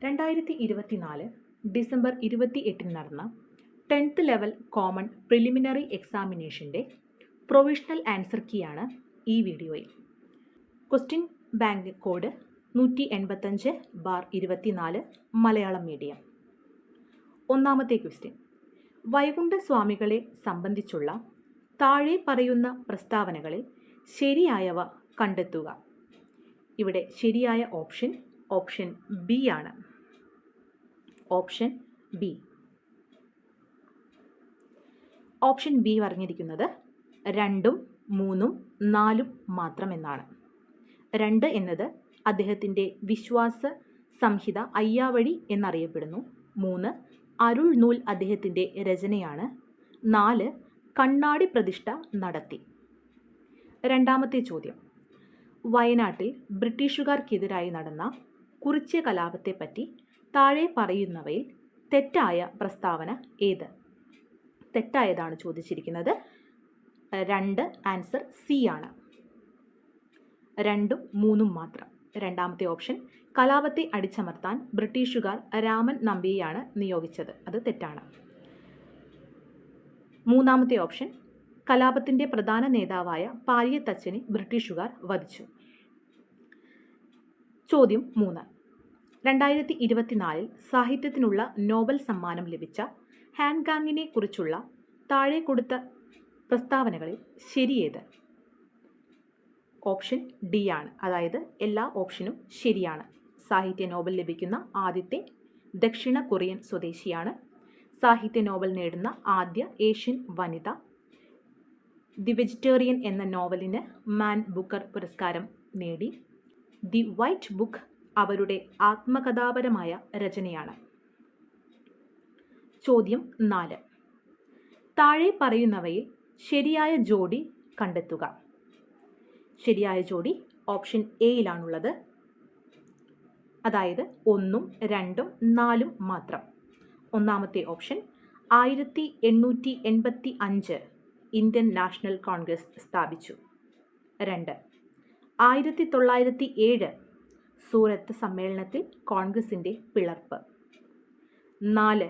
2024 December 28 നടന്ന 10th level common preliminary എക്സാമിനേഷൻ്റെ provisional answer കീയാണ് ഈ വീഡിയോയിൽ. Question bank code 185/24 Malayalam medium. ഒന്നാമത്തെ ക്വസ്റ്റ്യൻ, വൈകുണ്ഠസ്വാമികളെ സംബന്ധിച്ചുള്ള താഴെ പറയുന്ന പ്രസ്താവനകളിൽ ശരിയായവ കണ്ടെത്തുക. ഇവിടെ ശരിയായ ഓപ്ഷൻ ബി ആണ്. ഓപ്ഷൻ ബി പറഞ്ഞിരിക്കുന്നത് 2, 3, 4 മാത്രം എന്നാണ്. 2 എന്നത് അദ്ദേഹത്തിൻ്റെ വിശ്വാസ സംഹിത അയ്യാവഴി എന്നറിയപ്പെടുന്നു. 3 അരുൾ നൂൽ അദ്ദേഹത്തിൻ്റെ രചനയാണ്. 4 കണ്ണാടി പ്രതിഷ്ഠ നടത്തി. രണ്ടാമത്തെ ചോദ്യം, വയനാട്ടിൽ ബ്രിട്ടീഷുകാർക്കെതിരായി നടന്ന കുറിച്യ കലാപത്തെപ്പറ്റി താഴെ പറയുന്നവയിൽ തെറ്റായ പ്രസ്താവന ഏത്? തെറ്റായതാണ് ചോദിച്ചിരിക്കുന്നത്. 2 ആൻസർ സി ആണ്. 2ഉം 3ഉം മാത്രം. രണ്ടാമത്തെ ഓപ്ഷൻ, കലാപത്തെ അടിച്ചമർത്താൻ ബ്രിട്ടീഷുകാർ രാമൻ നമ്പിയെയാണ് നിയോഗിച്ചത്. അത് തെറ്റാണ്. മൂന്നാമത്തെ ഓപ്ഷൻ, കലാപത്തിൻ്റെ പ്രധാന നേതാവായ പാലിയത്തച്ഛനെ ബ്രിട്ടീഷുകാർ വധിച്ചു. ചോദ്യം 3, 2024 സാഹിത്യത്തിനുള്ള നോബൽ സമ്മാനം ലഭിച്ച ഹാൻഗാങ്ങിനെ കുറിച്ചുള്ള താഴെ കൊടുത്ത പ്രസ്താവനകളിൽ ശരിയേത്? ഓപ്ഷൻ ഡി ആണ്. അതായത് എല്ലാ ഓപ്ഷനും ശരിയാണ്. സാഹിത്യ നോബൽ ലഭിക്കുന്ന ആദ്യത്തെ ദക്ഷിണ കൊറിയൻ സ്വദേശിയാണ്. സാഹിത്യ നോബൽ നേടുന്ന ആദ്യ ഏഷ്യൻ വനിത. ദി വെജിറ്റേറിയൻ എന്ന നോവലിന് മാൻ ബുക്കർ പുരസ്കാരം നേടി. ദി വൈറ്റ് ബുക്ക് അവരുടെ ആത്മകഥാപരമായ രചനയാണ്. ചോദ്യം 4, താഴെ പറയുന്നവയിൽ ശരിയായ ജോഡി കണ്ടെത്തുക. ശരിയായ ജോഡി ഓപ്ഷൻ എയിലാണുള്ളത്. അതായത് 1ഉം 2ഉം 4ഉം മാത്രം. ഒന്നാമത്തെ ഓപ്ഷൻ, 1885 ഇന്ത്യൻ നാഷണൽ കോൺഗ്രസ് സ്ഥാപിച്ചു. 2, 1907 സൂറത്ത് സമ്മേളനത്തിൽ കോൺഗ്രസിൻ്റെ പിളർപ്പ്. 4,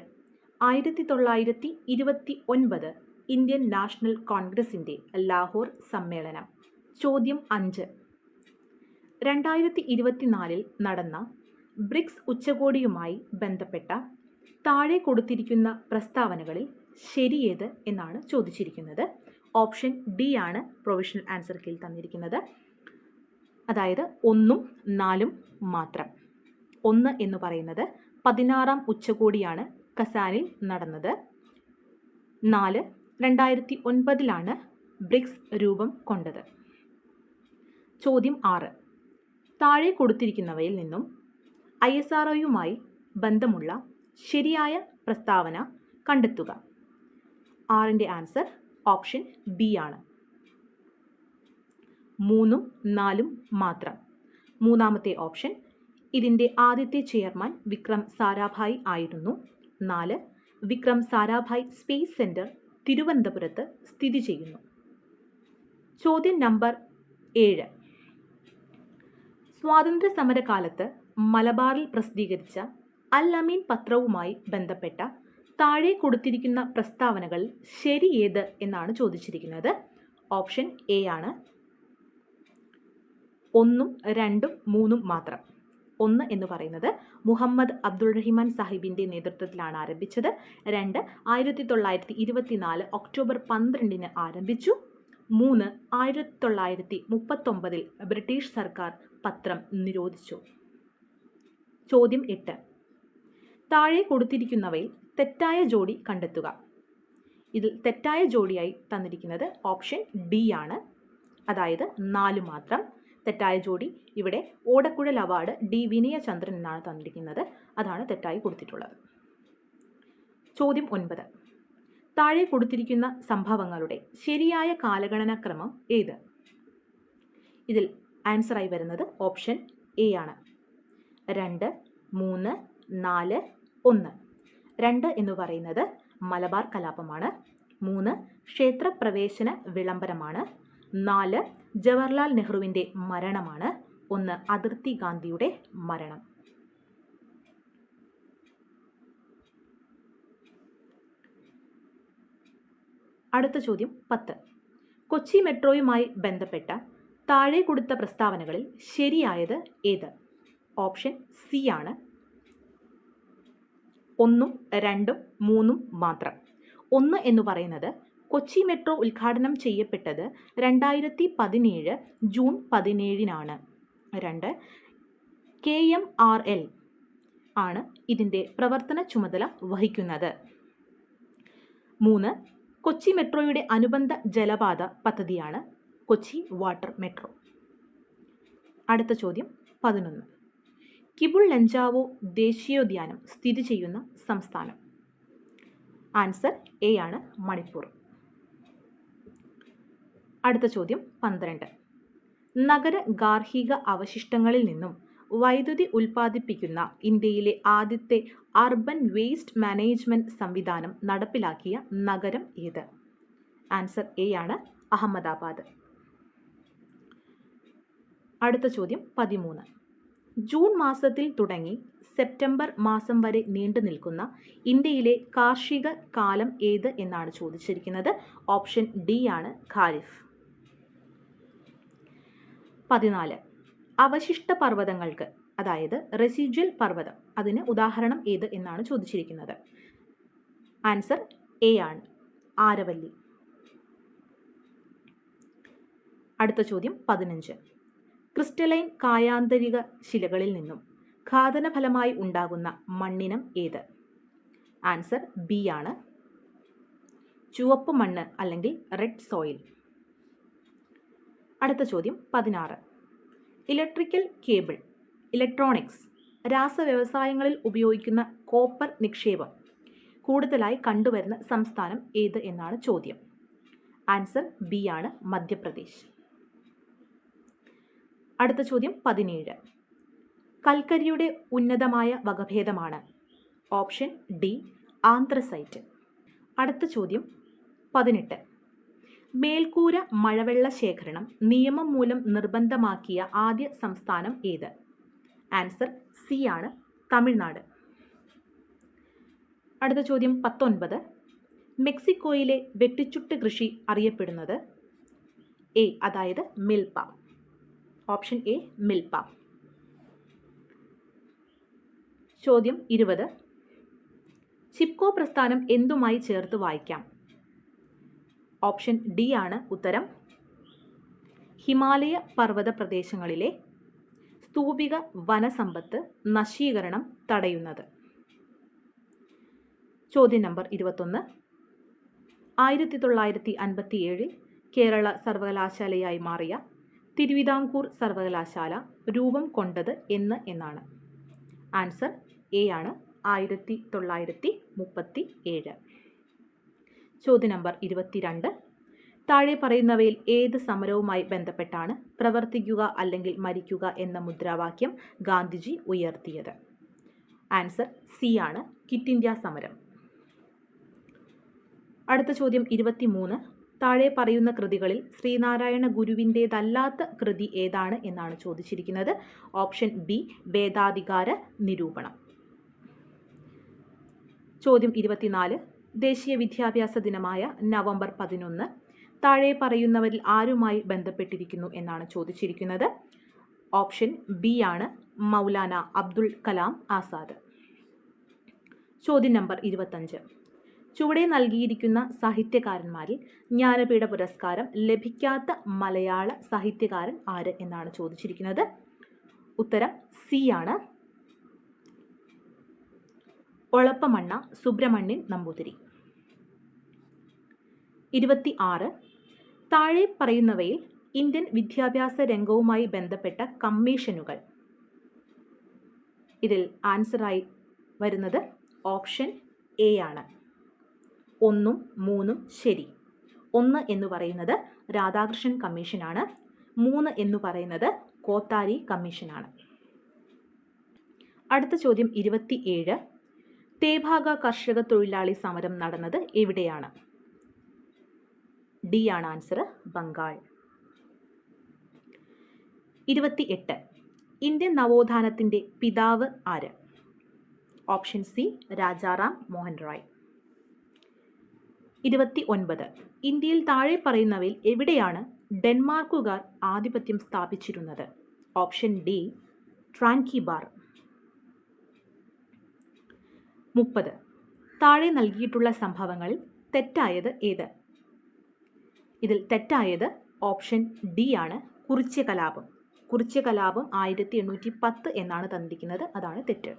1929 ഇന്ത്യൻ നാഷണൽ കോൺഗ്രസിൻ്റെ ലാഹോർ സമ്മേളനം. ചോദ്യം 5, 2024 നടന്ന ബ്രിക്സ് ഉച്ചകോടിയുമായി ബന്ധപ്പെട്ട താഴെ കൊടുത്തിരിക്കുന്ന പ്രസ്താവനകളിൽ ശരിയേത് എന്നാണ് ചോദിച്ചിരിക്കുന്നത്. ഓപ്ഷൻ ഡി ആണ് പ്രൊവിഷണൽ ആൻസർ കീയിൽ തന്നിരിക്കുന്നത്. അതായത് 1ഉം 4ഉം മാത്രം. 1 എന്ന് പറയുന്നത് 16ാം ഉച്ചകോടിയാണ് കസാനിൽ നടന്നത്. 4 2009 ബ്രിക്സ് രൂപം കൊണ്ടത്. ചോദ്യം 6, താഴെ കൊടുത്തിരിക്കുന്നവയിൽ നിന്നും ISROയുമായി ബന്ധമുള്ള ശരിയായ പ്രസ്താവന കണ്ടെത്തുക. 6ൻ്റെ ആൻസർ ഓപ്ഷൻ ബി ആണ്. 3ഉം 4ഉം മാത്രം. മൂന്നാമത്തെ ഓപ്ഷൻ, ഇതിൻ്റെ ആദ്യത്തെ ചെയർമാൻ വിക്രം സാരാഭായ് ആയിരുന്നു. 4 വിക്രം സാരാഭായ് സ്പേസ് സെൻറ്റർ തിരുവനന്തപുരത്ത് സ്ഥിതി ചെയ്യുന്നു. ചോദ്യം നമ്പർ 7, സ്വാതന്ത്ര്യ സമരകാലത്ത് മലബാറിൽ പ്രസിദ്ധീകരിച്ച അൽ അമീൻ പത്രവുമായി ബന്ധപ്പെട്ട താഴെ കൊടുത്തിരിക്കുന്ന പ്രസ്താവനകൾ ശരിയേത് എന്നാണ് ചോദിച്ചിരിക്കുന്നത്. ഓപ്ഷൻ എ ആണ്. 1ഉം 2ഉം 3ഉം മാത്രം. 1 എന്ന് പറയുന്നത് മുഹമ്മദ് അബ്ദുൾ റഹിമാൻ സാഹിബിൻ്റെ നേതൃത്വത്തിലാണ് ആരംഭിച്ചത്. 2 1924 ഒക്ടോബർ 12 ആരംഭിച്ചു. 3 1939 ബ്രിട്ടീഷ് സർക്കാർ പത്രം നിരോധിച്ചു. ചോദ്യം 8, താഴെ കൊടുത്തിരിക്കുന്നവയിൽ തെറ്റായ ജോഡി കണ്ടെത്തുക. ഇതിൽ തെറ്റായ ജോഡിയായി തന്നിരിക്കുന്നത് ഓപ്ഷൻ ഡി ആണ്. അതായത് 4 മാത്രം. തെറ്റായ ജോഡി ഇവിടെ ഓടക്കുഴൽ അവാർഡ് ഡി വിനയചന്ദ്രൻ എന്നാണ് തന്നിരിക്കുന്നത്. അതാണ് തെറ്റായി കൊടുത്തിട്ടുള്ളത്. ചോദ്യം 9, താഴെ കൊടുത്തിരിക്കുന്ന സംഭവങ്ങളുടെ ശരിയായ കാലഗണനാക്രമം ഏത്? ഇതിൽ ആൻസറായി വരുന്നത് ഓപ്ഷൻ എ ആണ്. 2, 3, 4, 1. 2 എന്ന് പറയുന്നത് മലബാർ കലാപമാണ്. 3 ക്ഷേത്രപ്രവേശന വിളംബരമാണ്. 4 ജവഹർലാൽ നെഹ്റുവിൻ്റെ മരണമാണ്. 1 അതിർത്തി ഗാന്ധിയുടെ മരണം. അടുത്ത ചോദ്യം 10. കൊച്ചി മെട്രോയുമായി ബന്ധപ്പെട്ട താഴെ കൊടുത്ത പ്രസ്താവനകളിൽ ശരിയായത് ഏത്? ഓപ്ഷൻ സി ആണ്. 1, 2, 3 മാത്രം. 1 എന്ന് പറയുന്നത് കൊച്ചി മെട്രോ ഉദ്ഘാടനം ചെയ്യപ്പെട്ടത് 2017 ജൂൺ 17-നാണ്. 2, KMRL ആണ് ഇതിൻ്റെ പ്രവർത്തന ചുമതല വഹിക്കുന്നത്. 3, കൊച്ചി മെട്രോയുടെ അനുബന്ധ ജലപാത പദ്ധതിയാണ് കൊച്ചി വാട്ടർ മെട്രോ. അടുത്ത ചോദ്യം 11. കിബുൾ ലഞ്ചാവോ ദേശീയോദ്യാനം സ്ഥിതി ചെയ്യുന്ന സംസ്ഥാനം? ആൻസർ എ ആണ്, മണിപ്പൂർ. അടുത്ത ചോദ്യം 12. നഗര ഗാർഹിക അവശിഷ്ടങ്ങളിൽ നിന്നും വൈദ്യുതി ഉൽപ്പാദിപ്പിക്കുന്ന ഇന്ത്യയിലെ ആദ്യത്തെ അർബൻ വേസ്റ്റ് മാനേജ്മെൻറ്റ് സംവിധാനം നടപ്പിലാക്കിയ നഗരം ഏത്? ആൻസർ എ ആണ്, അഹമ്മദാബാദ്. അടുത്ത ചോദ്യം 13. ജൂൺ മാസത്തിൽ തുടങ്ങി സെപ്റ്റംബർ മാസം വരെ നീണ്ടു നിൽക്കുന്ന ഇന്ത്യയിലെ കാർഷിക കാലം ഏത് എന്നാണ് ചോദിച്ചിരിക്കുന്നത്. ഓപ്ഷൻ ഡി ആണ്, ഖാരിഫ്. 14. അവശിഷ്ട പർവ്വതങ്ങൾക്ക്, അതായത് റെസിജ്വൽ പർവ്വതം, അതിന് ഉദാഹരണം ഏത് എന്നാണ് ചോദിച്ചിരിക്കുന്നത്. ആൻസർ എ ആണ്, ആരവല്ലി. അടുത്ത ചോദ്യം 15. ക്രിസ്റ്റലൈൻ കായാന്തരിക ശിലകളിൽ നിന്നും ഘാതന ഫലമായി ഉണ്ടാകുന്ന മണ്ണിനം ഏത്? ആൻസർ ബി ആണ്, ചുവപ്പ് മണ്ണ് അല്ലെങ്കിൽ റെഡ് സോയിൽ. അടുത്ത ചോദ്യം 16. ഇലക്ട്രിക്കൽ കേബിൾ, ഇലക്ട്രോണിക്സ്, രാസവ്യവസായങ്ങളിൽ ഉപയോഗിക്കുന്ന കോപ്പർ നിക്ഷേപം കൂടുതലായി കണ്ടുവരുന്ന സംസ്ഥാനം ഏത് എന്നാണ് ചോദ്യം. ആൻസർ ബി ആണ്, മധ്യപ്രദേശ്. അടുത്ത ചോദ്യം 17. കൽക്കരിയുടെ ഉന്നതമായ വകഭേദമാണ്? Option D, anthracite. അടുത്ത ചോദ്യം 18. മേൽക്കൂര മഴവെള്ള ശേഖരണം നിയമം മൂലം നിർബന്ധമാക്കിയ ആദ്യ സംസ്ഥാനം ഏത്? ആൻസർ സി ആണ്, തമിഴ്നാട്. അടുത്ത ചോദ്യം 19. മെക്സിക്കോയിലെ വെട്ടിച്ചുട്ട് കൃഷി അറിയപ്പെടുന്നത്? എ, അതായത് മിൽപ. Option A, മിൽപ. ചോദ്യം 20. ചിപ്കോ പ്രസ്ഥാനം എന്തുമായി ചേർത്ത് വായിക്കാം? ഓപ്ഷൻ ഡി ആണ് ഉത്തരം, ഹിമാലയ പർവ്വത പ്രദേശങ്ങളിലെ സ്തൂപിക വനസമ്പത്ത് നശീകരണം തടയുന്നത്. ചോദ്യം നമ്പർ 21. 1957 കേരള സർവകലാശാലയായി മാറിയ തിരുവിതാംകൂർ സർവകലാശാല രൂപം കൊണ്ടത് എന്നാണ്? ആൻസർ എ ആണ്, 1937. ചോദ്യം നമ്പർ 22. താഴെ പറയുന്നവയിൽ ഏത് സമരവുമായി ബന്ധപ്പെട്ടാണ് പ്രവർത്തിക്കുക അല്ലെങ്കിൽ മരിക്കുക എന്ന മുദ്രാവാക്യം ഗാന്ധിജി ഉയർത്തിയത്? ആൻസർ സി ആണ്, ക്വിറ്റ് ഇന്ത്യ സമരം. അടുത്ത ചോദ്യം 23. താഴെ പറയുന്ന കൃതികളിൽ ശ്രീനാരായണ ഗുരുവിൻ്റേതല്ലാത്ത കൃതി ഏതാണ് എന്നാണ് ചോദിച്ചിരിക്കുന്നത്. ഓപ്ഷൻ ബി, വേദാധികാര നിരൂപണം. ചോദ്യം 24. ദേശീയ വിദ്യാഭ്യാസ ദിനമായ നവംബർ 11 താഴെ പറയുന്നവരിൽ ആരുമായി ബന്ധപ്പെട്ടിരിക്കുന്നു എന്നാണ് ചോദിച്ചിരിക്കുന്നത്. ഓപ്ഷൻ ബി ആണ്, മൗലാന അബ്ദുൽ കലാം ആസാദ്. ചോദ്യം നമ്പർ 25. ചുവടെ നൽകിയിരിക്കുന്ന സാഹിത്യകാരന്മാരിൽ ജ്ഞാനപീഠ പുരസ്കാരം ലഭിക്കാത്ത മലയാള സാഹിത്യകാരൻ ആര് എന്നാണ് ചോദിച്ചിരിക്കുന്നത്. ഉത്തരം സി ആണ്, ഒളപ്പമണ്ണ സുബ്രഹ്മണ്യൻ നമ്പൂതിരി. 26. താഴെ പറയുന്നവയിൽ ഇന്ത്യൻ വിദ്യാഭ്യാസ രംഗവുമായി ബന്ധപ്പെട്ട കമ്മീഷനുകൾ. ഇതിൽ ആൻസറായി വരുന്നത് ഓപ്ഷൻ എ ആണ്, 1ഉം 3ഉം ശരി. 1 എന്ന് പറയുന്നത് രാധാകൃഷ്ണൻ കമ്മീഷനാണ്. 3 എന്ന് പറയുന്നത് കോത്താരി കമ്മീഷനാണ്. അടുത്ത ചോദ്യം 27. തേഭാഗ കർഷക തൊഴിലാളി സമരം നടന്നത് എവിടെയാണ്? ഡി ആണ് ആൻസർ, ബംഗാൾ. 28. ഇന്ത്യൻ നവോത്ഥാനത്തിൻ്റെ പിതാവ് ആര്? Option C, Rajaram Mohan Roy. 29. ഇന്ത്യയിൽ താഴെ പറയുന്നവയിൽ എവിടെയാണ് ഡെൻമാർക്കുകാർ ആധിപത്യം സ്ഥാപിച്ചിരുന്നത്? Option D ട്രാൻകിബാർ. 30. താഴെ നൽകിയിട്ടുള്ള സംഭവങ്ങളിൽ തെറ്റായത് ഏത്? ഇതിൽ തെറ്റായത് ഓപ്ഷൻ ഡി ആണ്, കുറിച്യ കലാപം. കുറിച്യ കലാപം 1810 എന്നാണ് തന്നിരിക്കുന്നത്, അതാണ് തെറ്റ്.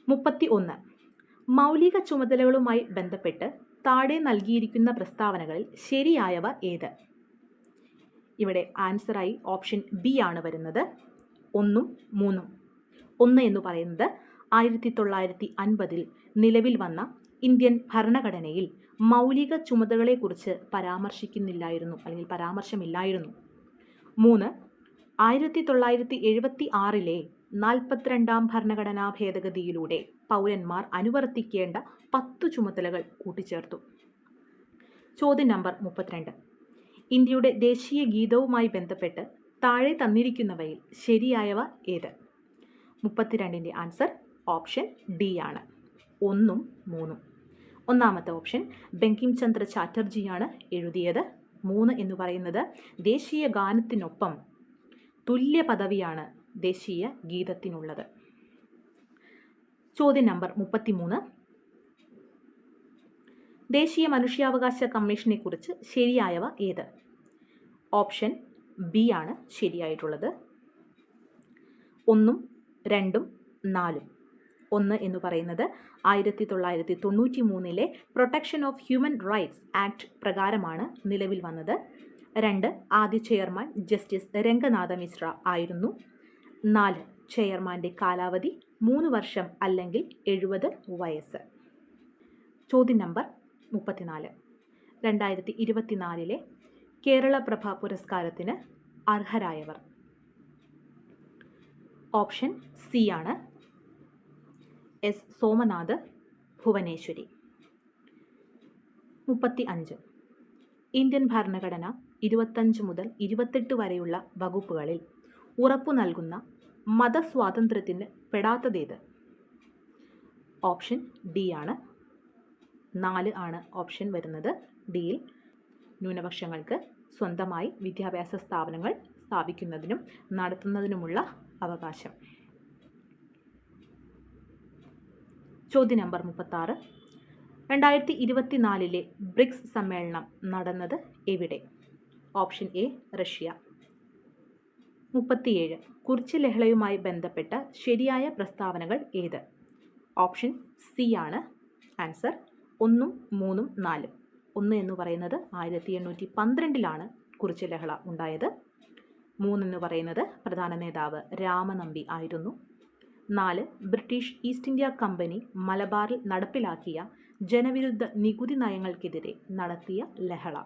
31. മൗലിക ചുമതലകളുമായി ബന്ധപ്പെട്ട് താഴെ നൽകിയിരിക്കുന്ന പ്രസ്താവനകളിൽ ശരിയായവ ഏത്? ഇവിടെ ആൻസറായി ഓപ്ഷൻ ബി ആണ് വരുന്നത്, 1 3. 1 എന്ന് പറയുന്നത് 1950 നിലവിൽ വന്ന ഇന്ത്യൻ ഭരണഘടനയിൽ മൗലിക ചുമതലകളെക്കുറിച്ച് പരാമർശിക്കുന്നില്ലായിരുന്നു, അല്ലെങ്കിൽ പരാമർശമില്ലായിരുന്നു. 3 1976 42-ാം ഭരണഘടനാ ഭേദഗതിയിലൂടെ പൗരന്മാർ അനുവർത്തിക്കേണ്ട 10 ചുമതലകൾ കൂട്ടിച്ചേർത്തു. ചോദ്യം നമ്പർ 32. ഇന്ത്യയുടെ ദേശീയ ഗീതവുമായി ബന്ധപ്പെട്ട് താഴെ തന്നിരിക്കുന്നവയിൽ ശരിയായവ ഏത്? 32ൻ്റെ ആൻസർ ഓപ്ഷൻ ഡി ആണ്, 1 3. ഒന്നാമത്തെ ഓപ്ഷൻ ബങ്കിം ചന്ദ്ര ചാറ്റർജിയാണ് എഴുതിയത്. 3 എന്ന് പറയുന്നത് ദേശീയ ഗാനത്തിനൊപ്പം തുല്യ പദവിയാണ് ദേശീയ ഗീതത്തിനുള്ളത്. ചോദ്യം നമ്പർ 33. ദേശീയ മനുഷ്യാവകാശ കമ്മീഷനെ കുറിച്ച് ശരിയായവ ഏത്? ഓപ്ഷൻ ബി ആണ് ശരിയായിട്ടുള്ളത്, 1 2 4. 1 എന്ന് പറയുന്നത് 1993 protection of human rights act പ്രകാരമാണ് നിലവിൽ വന്നത്. 2 ആദ്യ ചെയർമാൻ ജസ്റ്റിസ് രംഗനാഥ മിശ്ര ആയിരുന്നു. 4 ചെയർമാൻ്റെ കാലാവധി 3 വർഷം അല്ലെങ്കിൽ 70 വയസ്സ്. ചോദ്യം നമ്പർ 34. 2024 കേരള പ്രഭ പുരസ്കാരത്തിന് അർഹരായവർ? ഓപ്ഷൻ സി ആണ്, എസ് സോമനാഥ്, ഭുവനേശ്വരി. 35. ഇന്ത്യൻ ഭരണഘടന 25 മുതൽ 28 വരെയുള്ള വകുപ്പുകളിൽ ഉറപ്പു നൽകുന്ന മതസ്വാതന്ത്ര്യത്തിന് പെടാത്തതേത്? ഓപ്ഷൻ ഡി ആണ്, 4 ആണ് ഓപ്ഷൻ വരുന്നത്. ഡിയിൽ ന്യൂനപക്ഷങ്ങൾക്ക് സ്വന്തമായി വിദ്യാഭ്യാസ സ്ഥാപനങ്ങൾ സ്ഥാപിക്കുന്നതിനും നടത്തുന്നതിനുമുള്ള അവകാശം. ചോദ്യം നമ്പർ 36. 2024 ബ്രിക്സ് സമ്മേളനം നടന്നത് എവിടെ? Option A Russia. 37. കുറിച്യ ലഹളയുമായി ബന്ധപ്പെട്ട ശരിയായ പ്രസ്താവനകൾ ഏത്? ഓപ്ഷൻ സി ആണ് ആൻസർ, 1 3 4. 1 എന്ന് പറയുന്നത് 1812 കുറിച്യ ലഹള ഉണ്ടായത്. 3 എന്ന് പറയുന്നത് പ്രധാന നേതാവ് രാമനമ്പി ആയിരുന്നു. 4 ബ്രിട്ടീഷ് ഈസ്റ്റ് ഇന്ത്യ കമ്പനി മലബാറിൽ നടപ്പിലാക്കിയ ജനവിരുദ്ധ നികുതി നയങ്ങൾക്കെതിരെ നടത്തിയ ലഹള.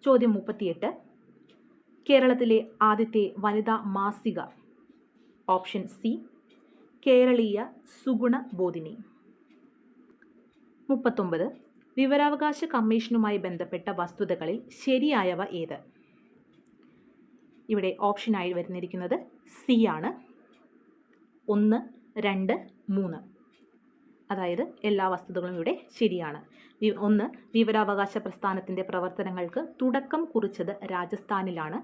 ചോദ്യം 38. കേരളത്തിലെ ആദ്യത്തെ വനിതാ മാസിക? ഓപ്ഷൻ സി കേരളീയ സുഗുണ ബോധിനി. 39. വിവരാവകാശ കമ്മീഷനുമായി ബന്ധപ്പെട്ട വസ്തുതകളിൽ ശരിയായവ ഏത്? ഇവിടെ ഓപ്ഷനായി വരുന്നിരിക്കുന്നത് സി ആണ്, 1 2 3. അതായത് എല്ലാ വസ്തുതകളും ഇവിടെ ശരിയാണ്. 1 വിവരാവകാശ പ്രസ്ഥാനത്തിൻ്റെ പ്രവർത്തനങ്ങൾക്ക് തുടക്കം കുറിച്ചത് രാജസ്ഥാനിലാണ്.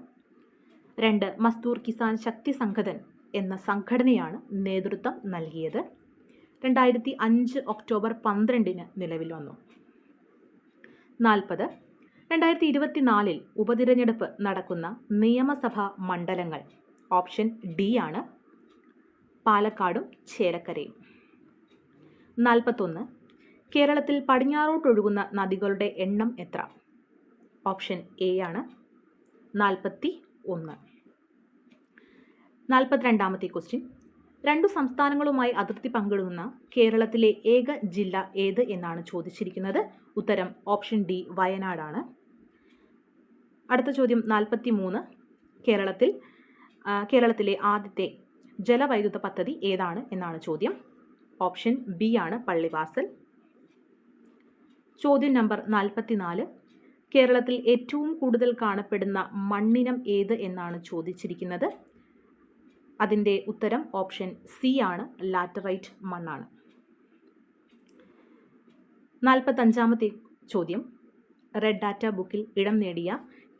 2 മസ്ദൂർ കിസാൻ ശക്തി സംഘടൻ എന്ന സംഘടനയാണ് നേതൃത്വം നൽകിയത്. 2005 ഒക്ടോബർ 12 നിലവിൽ വന്നു. 40. 2024 ഉപതിരഞ്ഞെടുപ്പ് നടക്കുന്ന നിയമസഭാ മണ്ഡലങ്ങൾ? ഓപ്ഷൻ ഡി ആണ്, പാലക്കാടും ചേലക്കരയും. 41. കേരളത്തിൽ പടിഞ്ഞാറോട്ടൊഴുകുന്ന നദികളുടെ എണ്ണം എത്ര? ഓപ്ഷൻ എ ആണ്, 41. 42ാമത്തെ ക്വസ്റ്റ്യൻ. 2 സംസ്ഥാനങ്ങളുമായി അതിർത്തി പങ്കിടുന്ന കേരളത്തിലെ ഏക ജില്ല ഏത് എന്നാണ് ചോദിച്ചിരിക്കുന്നത്. ഉത്തരം ഓപ്ഷൻ ഡി വയനാടാണ്. അടുത്ത ചോദ്യം 43. കേരളത്തിലെ ആദ്യത്തെ ജലവൈദ്യുത പദ്ധതി ഏതാണ് എന്നാണ് ചോദ്യം. ഓപ്ഷൻ ബി ആണ് പള്ളിവാസൽ. ചോദ്യം നമ്പർ 44. കേരളത്തിൽ ഏറ്റവും കൂടുതൽ കാണപ്പെടുന്ന മണ്ണിനം ഏത് എന്നാണ് ചോദിച്ചിരിക്കുന്നത്. അതിൻ്റെ ഉത്തരം ഓപ്ഷൻ സി ആണ്, ലാറ്ററൈറ്റ് മണ്ണാണ്. 45-ാമത്തെ ചോദ്യം, റെഡ് ഡാറ്റ ബുക്കിൽ ഇടം നേടിയ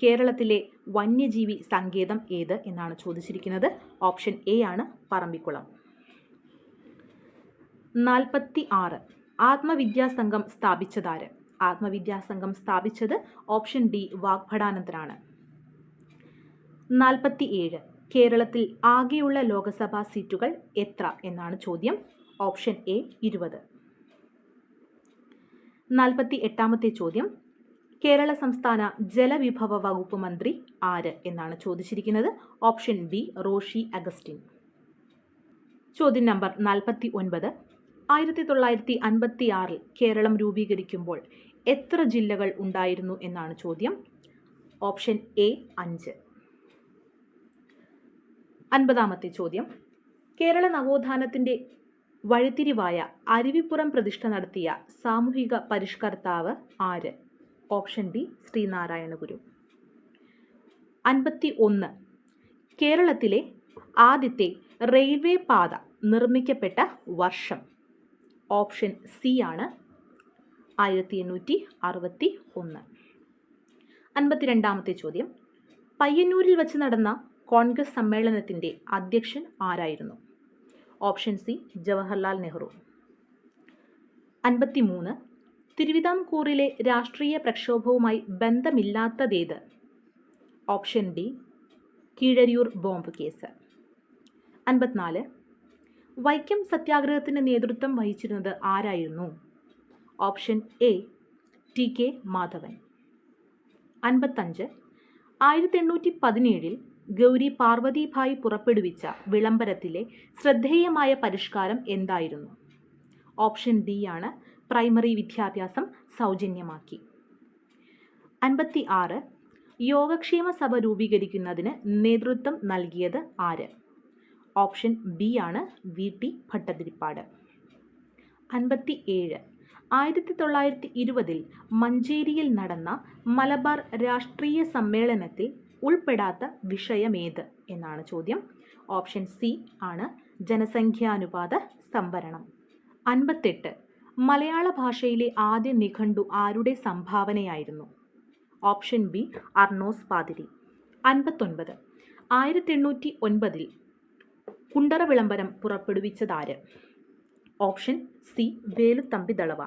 കേരളത്തിലെ വന്യജീവി സങ്കേതം ഏത് എന്നാണ് ചോദിച്ചിരിക്കുന്നത്. ഓപ്ഷൻ എ ആണ് പറമ്പിക്കുളം. 46, ആത്മവിദ്യാസംഘം സ്ഥാപിച്ചതാര്? ആത്മവിദ്യാസംഘം സ്ഥാപിച്ചത് ഓപ്ഷൻ ഡി വാഗ്ഭടാനന്ദനാണ്. 47, കേരളത്തിൽ ആകെയുള്ള ലോകസഭാ സീറ്റുകൾ എത്ര എന്നാണ് ചോദ്യം. Option A 20. 48-ാമത്തെ ചോദ്യം, കേരള സംസ്ഥാന ജലവിഭവ വകുപ്പ് മന്ത്രി ആര് എന്നാണ് ചോദിച്ചിരിക്കുന്നത്. Option B Roshy Augustine. ചോദ്യം നമ്പർ 49, 1956 കേരളം രൂപീകരിക്കുമ്പോൾ എത്ര ജില്ലകൾ ഉണ്ടായിരുന്നു എന്നാണ് ചോദ്യം. Option A 5. 50-ാമത്തെ ചോദ്യം, കേരള നവോത്ഥാനത്തിന്റെ വഴിത്തിരിവായ അരുവിപ്പുറം പ്രതിഷ്ഠ നടത്തിയ സാമൂഹിക പരിഷ്കർത്താവ് ആര്? ഓപ്ഷൻ ബി ശ്രീനാരായണ ഗുരു. 51, കേരളത്തിലെ ആദ്യത്തെ റെയിൽവേ പാത നിർമ്മിക്കപ്പെട്ട വർഷം? ഓപ്ഷൻ സി ആണ് 1861. 52-ാമത്തെ ചോദ്യം, പയ്യന്നൂരിൽ വച്ച് നടന്ന കോൺഗ്രസ് സമ്മേളനത്തിന്റെ അധ്യക്ഷൻ ആരായിരുന്നു? Option C Jawaharlal Nehru. 53, തിരുവിതാംകൂറിലെ രാഷ്ട്രീയ പ്രക്ഷോഭവുമായി ബന്ധമില്ലാത്തതേത്? Option D Keezhariyur bomb case. 54, Vaikom സത്യാഗ്രഹത്തിന് നേതൃത്വം വഹിച്ചിരുന്നത് ആരായിരുന്നു? Option A T K Madhavan. 55, 1817 Gowri Parvathibai പുറപ്പെടുവിച്ച വിളംബരത്തിലെ ശ്രദ്ധേയമായ പരിഷ്കാരം എന്തായിരുന്നു? ഓപ്ഷൻ ഡി ആണ് പ്രൈമറി വിദ്യാഭ്യാസം സൗജന്യമാക്കി. 56, യോഗക്ഷേമ സഭ രൂപീകരിക്കുന്നതിന് നേതൃത്വം നൽകിയത് ആര്? ഓപ്ഷൻ ബി ആണ് വി ടി ഭട്ടതിരിപ്പാട്. 57, 1920 മഞ്ചേരിയിൽ നടന്ന മലബാർ രാഷ്ട്രീയ സമ്മേളനത്തിൽ ഉൾപ്പെടാത്ത വിഷയമേത് എന്നാണ് ചോദ്യം. ഓപ്ഷൻ സി ആണ് ജനസംഖ്യാനുപാത സംവരണം. 58, മലയാള ഭാഷയിലെ ആദ്യ നിഘണ്ടു ആരുടെ സംഭാവനയായിരുന്നു? ഓപ്ഷൻ ബി അർണോസ് പാതിരി. 59, 1809 കുണ്ടറ വിളംബരം പുറപ്പെടുവിച്ചതാര്? Option C Veluthampi Dalawa.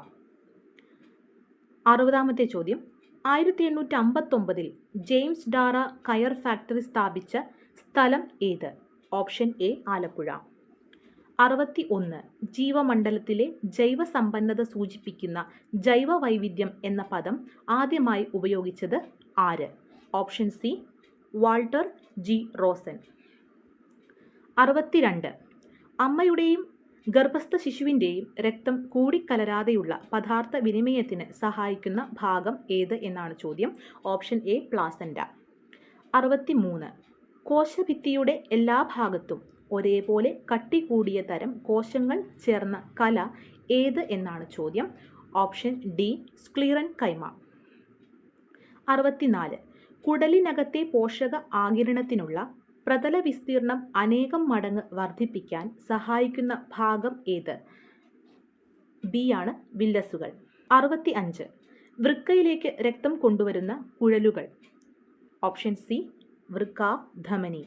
60-ാമത്തെ ചോദ്യം, 1859 ജെയിംസ് ഡാറ കയർ ഫാക്ടറി സ്ഥാപിച്ച സ്ഥലം ഏത്? Option A Alappuzha. 61, ജീവമണ്ഡലത്തിലെ ജൈവസമ്പന്നത സൂചിപ്പിക്കുന്ന ജൈവ വൈവിധ്യം എന്ന പദം ആദ്യമായി ഉപയോഗിച്ചത് ആര്? Option C Walter G Rosen. 62, അമ്മയുടെയും ഗർഭസ്ഥ ശിശുവിൻ്റെയും രക്തം കൂടിക്കലരാതെയുള്ള പദാർത്ഥ വിനിമയത്തിന് സഹായിക്കുന്ന ഭാഗം ഏത് എന്നാണ് ചോദ്യം. Option A placenta. 63, കോശഭിത്തിയുടെ എല്ലാ ഭാഗത്തും ഒരേപോലെ കട്ടി കൂടിയ തരം കോശങ്ങൾ ചേർന്ന കല ഏത് എന്നാണ് ചോദ്യം. ഓപ്ഷൻ ഡി സ്ക്ലീറൻ കൈമ. 64, കുടലിനകത്തെ പോഷക ആഗിരണത്തിനുള്ള പ്രതല വിസ്തീർണം അനേകം മടങ്ങ് വർദ്ധിപ്പിക്കാൻ സഹായിക്കുന്ന ഭാഗം ഏത്? ബി ആണ് വില്ലസുകൾ. 65, വൃക്കയിലേക്ക് രക്തം കൊണ്ടുവരുന്ന കുഴലുകൾ? Option C വൃക്കാധമനി.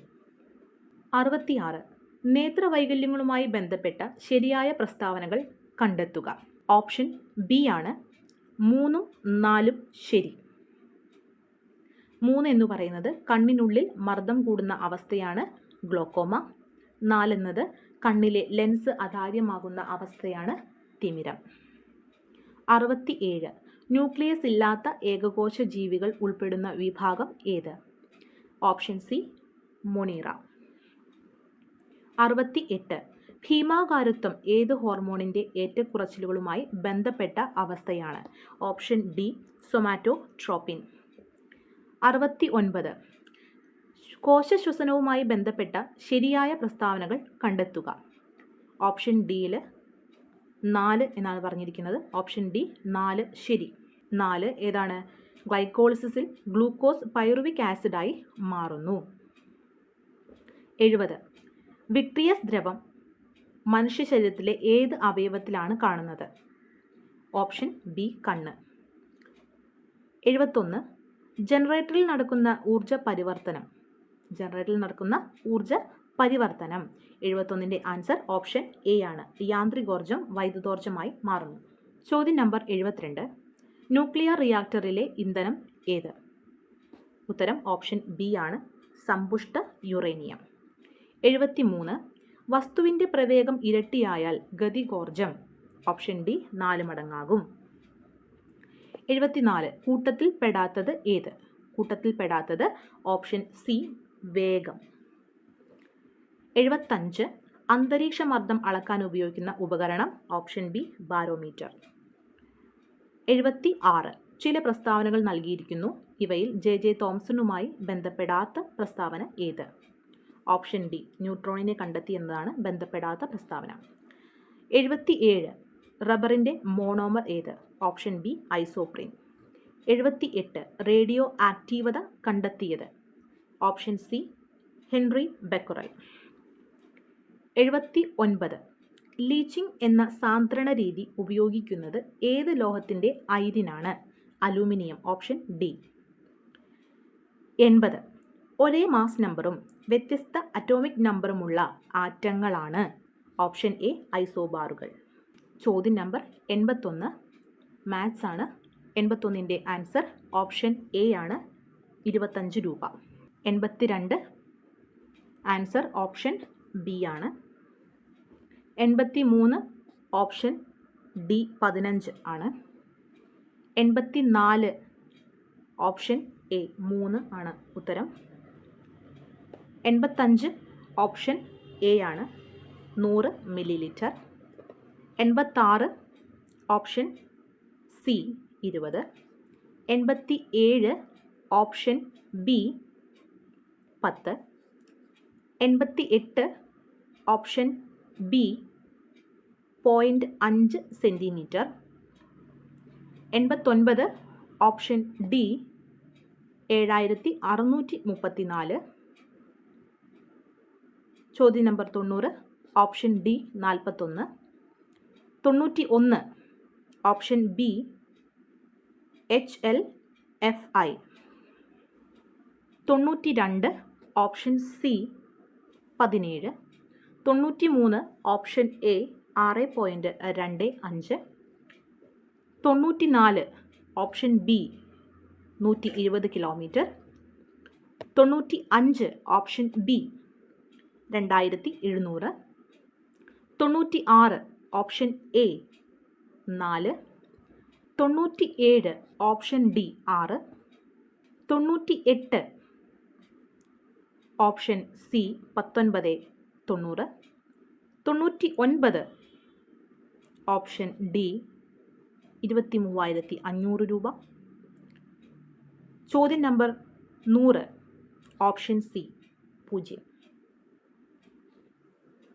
66, നേത്രവൈകല്യങ്ങളുമായി ബന്ധപ്പെട്ട ശരിയായ പ്രസ്താവനകൾ കണ്ടെത്തുക. ഓപ്ഷൻ ബി ആണ് 3ഉം 4ഉം ശരി. 3 എന്ന് പറയുന്നത് കണ്ണിനുള്ളിൽ മർദ്ദം കൂടുന്ന അവസ്ഥയാണ് ഗ്ലോക്കോമ. 4 എന്നത് കണ്ണിലെ ലെൻസ് അതാര്യമാകുന്ന അവസ്ഥയാണ് തിമിരം. 67, ന്യൂക്ലിയസ് ഇല്ലാത്ത ഏകകോശ ജീവികൾ ഉൾപ്പെടുന്ന വിഭാഗം ഏത്? Option C Monera. 68, ഭീമാകാരത്വം ഏത് ഹോർമോണിൻ്റെ ഏറ്റക്കുറച്ചിലുകളുമായി ബന്ധപ്പെട്ട അവസ്ഥയാണ്? Option D somatotropin. 69, കോശശ്വസനവുമായി ബന്ധപ്പെട്ട ശരിയായ പ്രസ്താവനകൾ കണ്ടെത്തുക. ഓപ്ഷൻ ഡിയിൽ 4 എന്നാണ് പറഞ്ഞിരിക്കുന്നത്. ഓപ്ഷൻ ഡി 4 ശരി. 4 ഏതാണ്? ഗ്ലൈക്കോളിസിസിൽ ഗ്ലൂക്കോസ് പൈറുവിക് ആസിഡായി മാറുന്നു. 70, വിട്രിയസ് ദ്രവം മനുഷ്യ ശരീരത്തിലെ ഏത് അവയവത്തിലാണ് കാണുന്നത്? ഓപ്ഷൻ ബി കണ്ണ്. 71. ജനറേറ്ററിൽ നടക്കുന്ന ഊർജ്ജ പരിവർത്തനം. 71ന്റെ ആൻസർ ഓപ്ഷൻ എ ആണ്. യാന്ത്രികോർജ്ജം വൈദ്യുതോർജ്ജമായി മാറുന്നു. ചോദ്യം നമ്പർ 72. ന്യൂക്ലിയർ റിയാക്ടറിലെ ഇന്ധനം ഏത്? ഉത്തരം ഓപ്ഷൻ ബി ആണ്. സമ്പുഷ്ട യുറേനിയം. 73. വസ്തുവിൻ്റെ പ്രവേഗം ഇരട്ടിയായാൽ ഗതികോർജ്ജം. Option D 4 മടങ്ങാകും. 74. കൂട്ടത്തിൽ പെടാത്തത് ഏത്? കൂട്ടത്തിൽ പെടാത്തത് ഓപ്ഷൻ സി വേഗം. 75. അന്തരീക്ഷമർദ്ദം അളക്കാൻ ഉപയോഗിക്കുന്ന ഉപകരണം. Option B barometer. 76. ചില പ്രസ്താവനകൾ നൽകിയിരിക്കുന്നു. ഇവയിൽ ജെ തോംസണുമായി ബന്ധപ്പെടാത്ത പ്രസ്താവന ഏത്? ഓപ്ഷൻ ഡി ന്യൂട്രോണിനെ കണ്ടെത്തി എന്നതാണ് ബന്ധപ്പെടാത്ത പ്രസ്താവന. 77. റബ്ബറിൻ്റെ മോണോമർ ഏത്? Option B isoprene. 78. റേഡിയോ ആക്റ്റീവത കണ്ടെത്തിയത്. Option C Henri Becquerel. 79. Leaching എന്ന സാന്ദ്രണ രീതി ഉപയോഗിക്കുന്നത് ഏത് ലോഹത്തിൻ്റെ അയിരിനാണ്? അലൂമിനിയം. Option D. 80. ഒരേ മാസ് നമ്പറും വ്യത്യസ്ത അറ്റോമിക് നമ്പറുമുള്ള ആറ്റങ്ങളാണ്. ഓപ്ഷൻ എ ഐസോബാറുകൾ. ചോദ്യം നമ്പർ 81 മാത്സ് ആണ്. 81ൻ്റെ ആൻസർ ഓപ്ഷൻ എ ആണ്. 25 രൂപ. 82 ആൻസർ ഓപ്ഷൻ ബി ആണ്. 83 ഓപ്ഷൻ ഡി 15 ആണ്. 84 ഓപ്ഷൻ എ 3 ആണ് ഉത്തരം. 85 ഓപ്ഷൻ എ ആണ് 100 milli. 86 option C 20. 87 option B 10. 88 option B 0.5 centimetre. 89 option D 7634. ചോദ്യം number 90 option D 41. 91 option B HLFI. 92 option C 17. 93 option A 6.25. 94 option B 120 kilometre. 95 option B 2700. 96 option A 4. 97 option D 6. 98 option C 1990. 99 option D 23,500 രൂപ. ചോദ്യം number 100 option C 0.